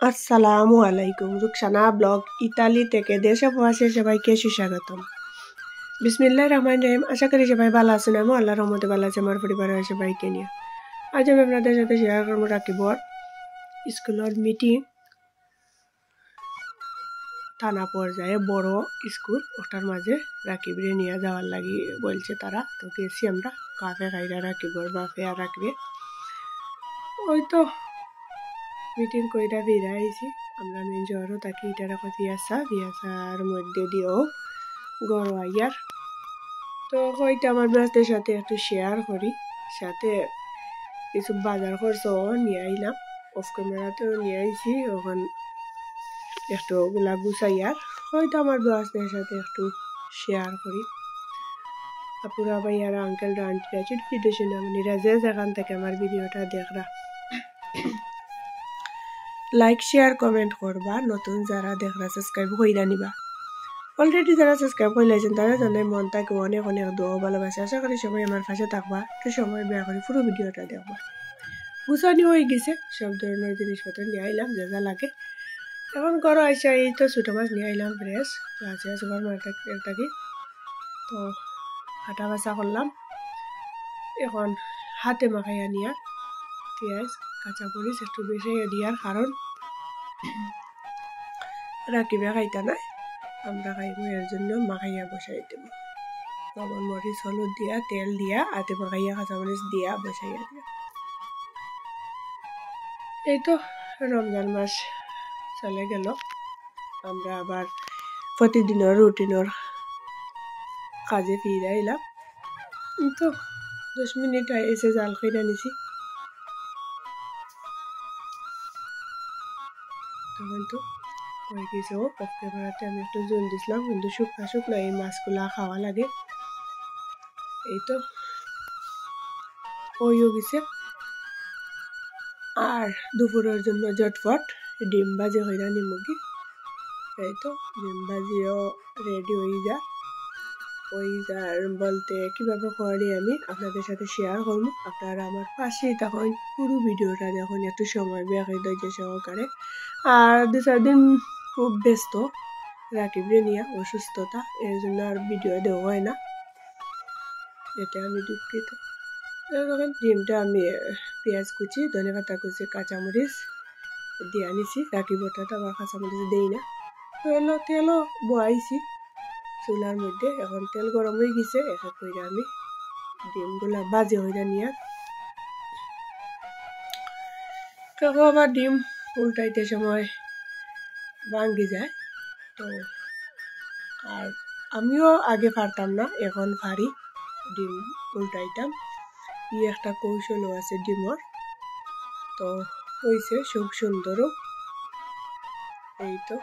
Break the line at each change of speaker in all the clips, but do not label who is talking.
আসসালামু আলাইকুম। Rukhsana blog Italy থেকে দেশে প্রবাসে সবাইকে সুস্বাগতম। বিসমিল্লাহির রহমানির রহিম। আশা করি সবাই ভালো আছেন। আমি আল্লাহর রহমতে ভালো আছি, আমার পরিবারের সবাইকে নিয়ে। আজ আমি আপনাদের সাথে শেয়ার করবো রাকিবর স্কুলের মিটিং। থানা পর্যায়ে বড় স্কুল, ওটার মাঝে রাকিবরে নিয়ে যাওয়ার লাগি বলছে তারা। তো গেছি আমরা, কাফে খাইরা রাকিবর বাপে আর রাখবে। ওই তো মিটিং কইরা ফিরে আইছি। আমরা মেন শহরও থাকি, এটার এখন বিয়াসার মধ্যে দিয়েও গড় আইয়ার। তো হয়তো আমার ব্যস্তের সাথে একটু শেয়ার করি, সাথে কিছু বাজার খরচও নিয়ে আইলাম, অফ ক্যামেরাতেও নিয়ে আইছি। ওখান একটু ওগুলা গুছাইয়ার হয়তো আমার ব্যস্তের সাথে একটু শেয়ার করি। আপুরা ভাইয়ারা, আঙ্কেলরা, আন্টিরা, ছোট ছোট সোনামণিরা যে যেখান থেকে আমার ভিডিওটা দেখরা, লাইক শেয়ার কমেন্ট করবা। নতুন যারা দেখরা সাবস্ক্রাইব কইরা নিবা। অলরেডি যারা সাবস্ক্রাইব করে লাইছেন তারা জানাই মন থেকে অনেক অনেক দোয়া ভালোবাসা। আশা করি সবাই আমার পাশে থাকবা, একটু সময় ব্যয় করে পুরো ভিডিওটা দেখবা। গুছানি হয়ে গেছে, সব ধরনের জিনিসপত্র নিয়ে আইলাম যা যা লাগে। এখন ঘরে আইসা এই তো ছোটো মাছ নিয়ে আইলাম ফ্রেশ, আছে সুপার মার্কেট থাকি। তো হাঁটা বাছা করলাম। এখন হাতে মাখাইয়া নিয়ার পেঁয়াজ কাঁচা মরিচ একটু বেশি দিয়ার, কারণ রাকিবে খাইতা নাই, আমরা খাইবো, এর জন্য মাখাইয়া বসাই দেব। লবণ মরিচ হলুদ দিয়া, তেল দিয়া, হাতে মাখাইয়া কাঁচামরিচ দিয়া বসাইয়া দিয়া। এই তো রমজান মাস চলে গেল, আমরা আবার প্রতিদিনের রুটিনের কাজে ফিরে আইলাম। তো 10 মিনিট এসে জাল খাইরা নিছি। তখন তো হয়ে গেছে। ও অফ ক্যামেরাতে আমি একটু জল দিছিলাম, কিন্তু শুকনা শুকনা এই মাছগুলা খাওয়া লাগে। এই তো হয়েও গেছে। আর দুপুরের জন্য ঝটফট ডিম ভাজি হইরা নিমুগি। এই তো ডিম ভাজিও রেডি হয়ে যা বলতে কিভাবে করি আমি আপনাদের সাথে শেয়ার করবো। আপনারা আমার পাশেই তখন পুরো ভিডিওটা দেখুন, একটু সময় বেঁকে ধৈর্য সহকারে। আর 2-4 দিন খুব ব্যস্ত রাকিবরে নিয়ে, অসুস্থতা, এর জন্য আর ভিডিও দেওয়া হয় না, এতে আমি দুঃখিত। তখন ডিমটা আমি পেঁয়াজ কুচি, ধনেপাতা কুচি, কাঁচামরিচ দিয়ে আনিছি। রাকিবটাতে আবার কাঁচামরিচ দেই না। তেলও বহাইছি চুলার মধ্যে। এখন তেল গরম হয়ে গেছে, এক এক করে আমি ডিমগুলা ভাজি হইরা নিয়ে কেউ আবার ডিম উল্টাইতে সময় ভাঙ্গি যায়। তো আর আমিও আগে পারতাম না, এখন পারি ডিম উল্টাইতাম। একটা কৌশলও আছে ডিমর। তো হয়েছে খুব সুন্দরও। এই তো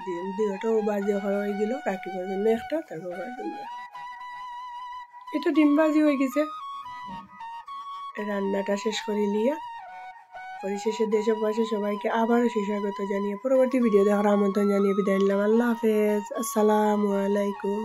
ডিম দুটোও ভাজি হয়ে গেল, রাখিবার জন্য একটা, তার বাবার জন্য। এই তো ডিম ভাজি হয়ে গেছে। রান্নাটা শেষ করে লিয়া পরিশেষে দেশে বসে সবাইকে আবারও সুস্বাগত জানিয়ে পরবর্তী ভিডিও দেখার আমন্ত্রণ জানিয়ে বিদায় নিলাম। আল্লাহ হাফেজ, আসসালামু আলাইকুম।